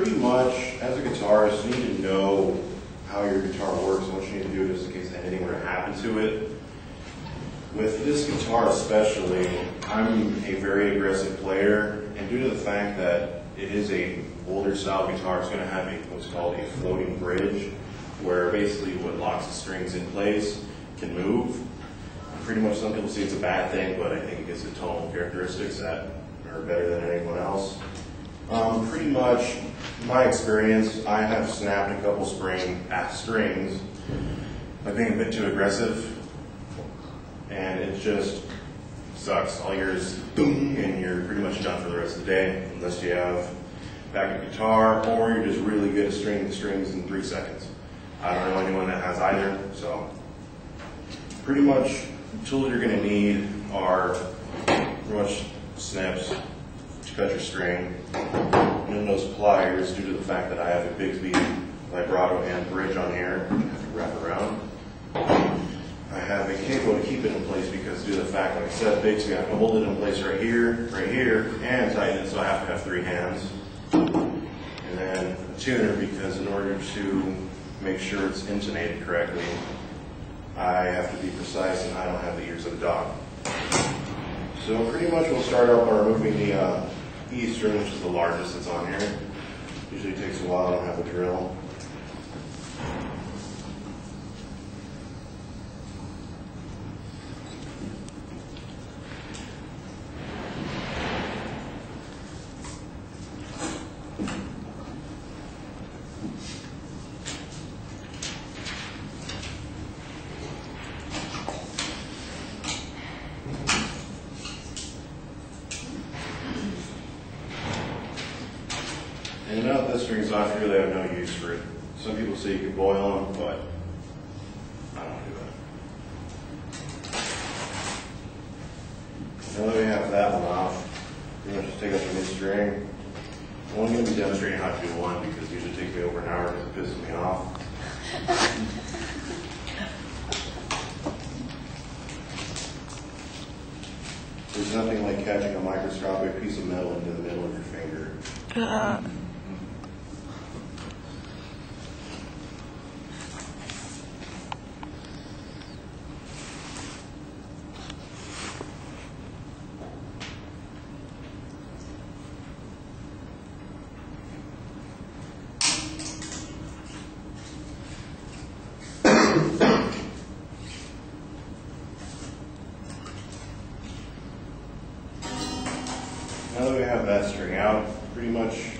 Pretty much, as a guitarist, you need to know how your guitar works and what you need to do just in case anything were to happen to it. With this guitar especially, I'm a very aggressive player, and due to the fact that it is a older style guitar, it's going to have what's called a floating bridge, where basically what locks the strings in place can move. Pretty much some people see it's a bad thing, but I think it gives it tonal characteristics that are better than anyone else. Pretty much, my experience, I have snapped a couple strings by being a bit too aggressive, and it just sucks. All you hear is boom, and you're pretty much done for the rest of the day, unless you have backup guitar, or you're just really good at stringing the strings in 3 seconds. I don't know anyone that has either, so pretty much the tools you're going to need are pretty much snips to cut your string, and then those pliers, due to the fact that I have a Bigsby vibrato and bridge on here, I have to wrap around. I have a capo to keep it in place because due to the fact, like I said, Bigsby, I have to hold it in place right here, and tighten it, so I have to have 3 hands. And then a tuner, because in order to make sure it's intonated correctly, I have to be precise, and I don't have the ears of a dog. So pretty much we'll start out by removing the E string, which is the largest that's on here. Usually takes a while, I don't have a drill. And now that this string's off, you really have no use for it. Some people say you could boil them, but I don't do that. Now that we have that one off, pretty much just take up the mid string. I'm only going to be demonstrating how to do one because it usually takes me over an hour because it pisses me off. There's nothing like catching a microscopic piece of metal into the middle of your finger. Now that we have that string out, pretty much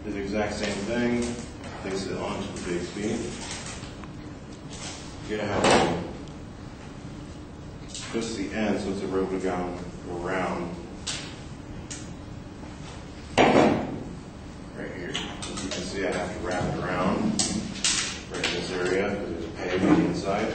do the exact same thing. Place it onto the Bigsby. You're going to have to twist the end so it's a rope to go around. Right here. As you can see, I have to wrap it around right in this area because there's a peg on the inside.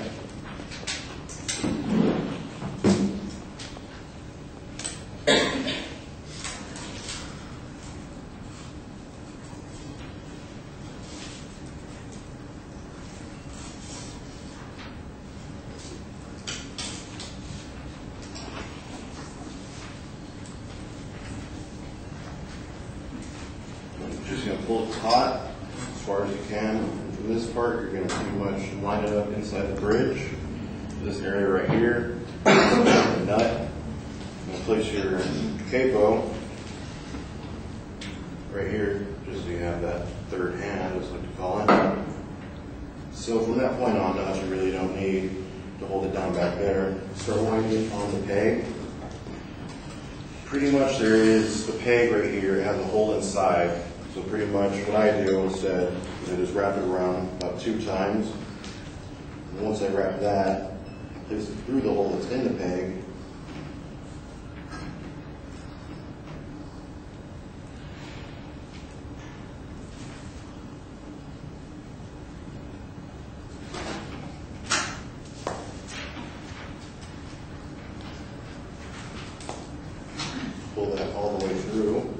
Just going to pull it taut as far as you can. And from this part, you're going to pretty much line it up inside the bridge. This area right here, the nut. And place your capo right here, just so you have that third hand, as I like to call it. So from that point on, nuts you really don't need to hold it down back there. Start winding it on the peg. Pretty much there is the peg right here. It has a hole inside. So pretty much what I do instead is I just wrap it around about 2 times. And once I wrap that, I place it through the hole that's in the peg. Pull that all the way through.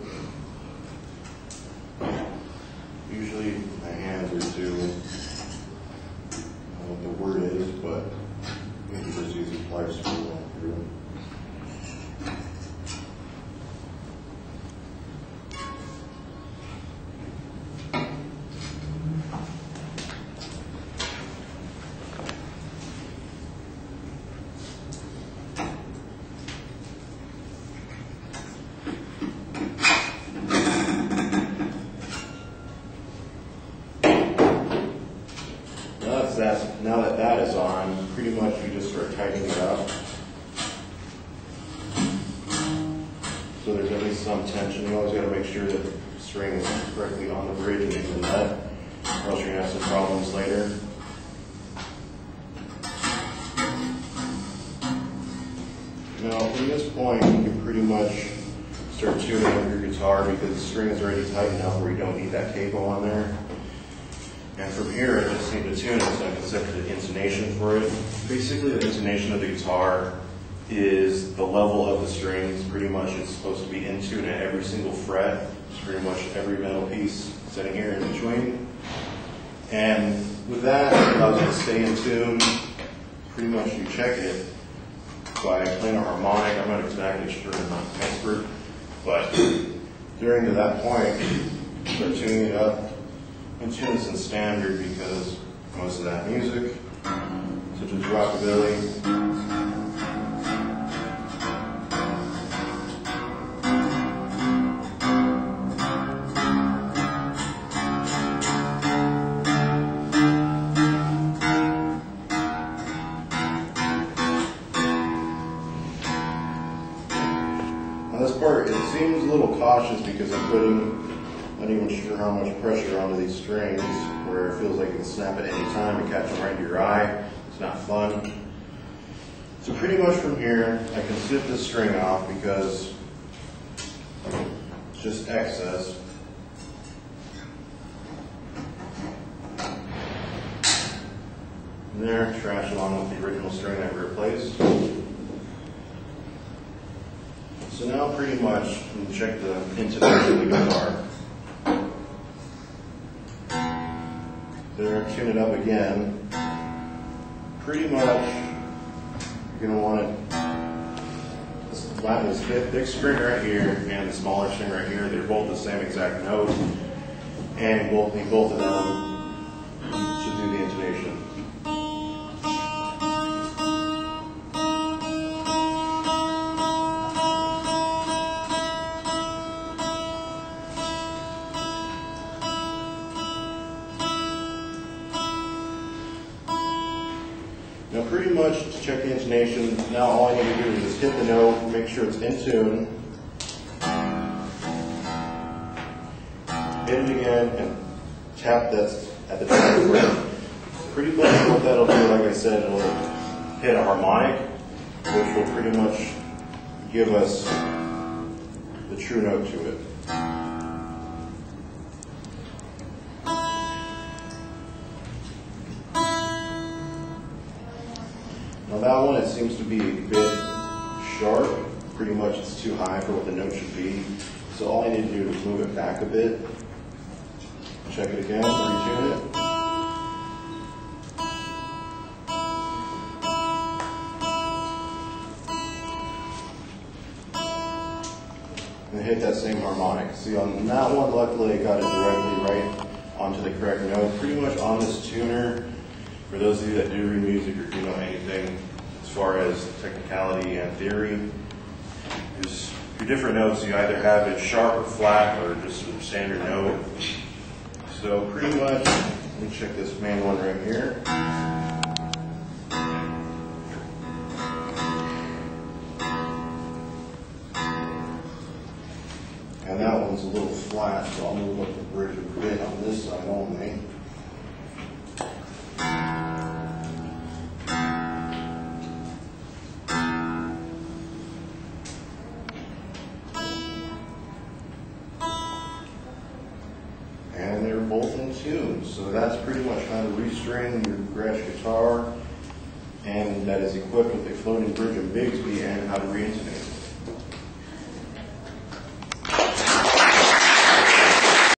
Usually my hands are too, I don't know what the word is, but we can just use a pliers to pull that through. now that that is on, pretty much you just start tightening it up. So there's at least some tension. You always got to make sure that the string is correctly on the bridge and in the nut, or else you're going to have some problems later. Now, from this point, you can pretty much start tuning up your guitar because the string is already tight enough where you don't need that capo on there. And from here, I just need to tune it so I can set the intonation for it. Basically, the intonation of the guitar is the level of the strings. Pretty much it's supposed to be in tune at every single fret. It's pretty much every metal piece sitting here in between. And with that, it allows you to stay in tune. Pretty much you check it by playing a harmonic. I'm not exactly sure, I'm not an expert, but during to that point, start tuning it up. And tune this in standard because most of that music, such as rockabilly, now this part, it seems a little cautious because I'm not even sure how much pressure onto these strings where it feels like you can snap at any time and catch them right in your eye. It's not fun. So pretty much from here, I can snip this string off because it's just excess. And there, trash along with the original string that we replaced. So now pretty much you can check the intonation of the guitar. There, tune it up again. Pretty much, you're going to want this big string right here and the smaller string right here. They're both the same exact note, and both of them should do the intonation. Now pretty much to check the intonation, now all I need to do is just hit the note, make sure it's in tune, hit it again, and tap that at the top of the fret. Pretty much what that'll do, like I said, it'll hit a harmonic, which will pretty much give us the true note to it. Now that one, it seems to be a bit sharp. Pretty much it's too high for what the note should be. So all I need to do is move it back a bit. Check it again, retune it. And hit that same harmonic. See, on that one, luckily I got it directly right onto the correct note. Pretty much on this tuner, for those of you that do read music or do know anything as far as technicality and theory, there's your different notes. You either have it sharp or flat or just a standard note. So pretty much, let me check this main one right here. And that one's a little flat, so I'll move up the bridge a bit on this side only. And they're both in tune. So that's pretty much how to restring your Gretsch guitar, and that is equipped with a floating bridge of Bigsby, and how to re-intonate.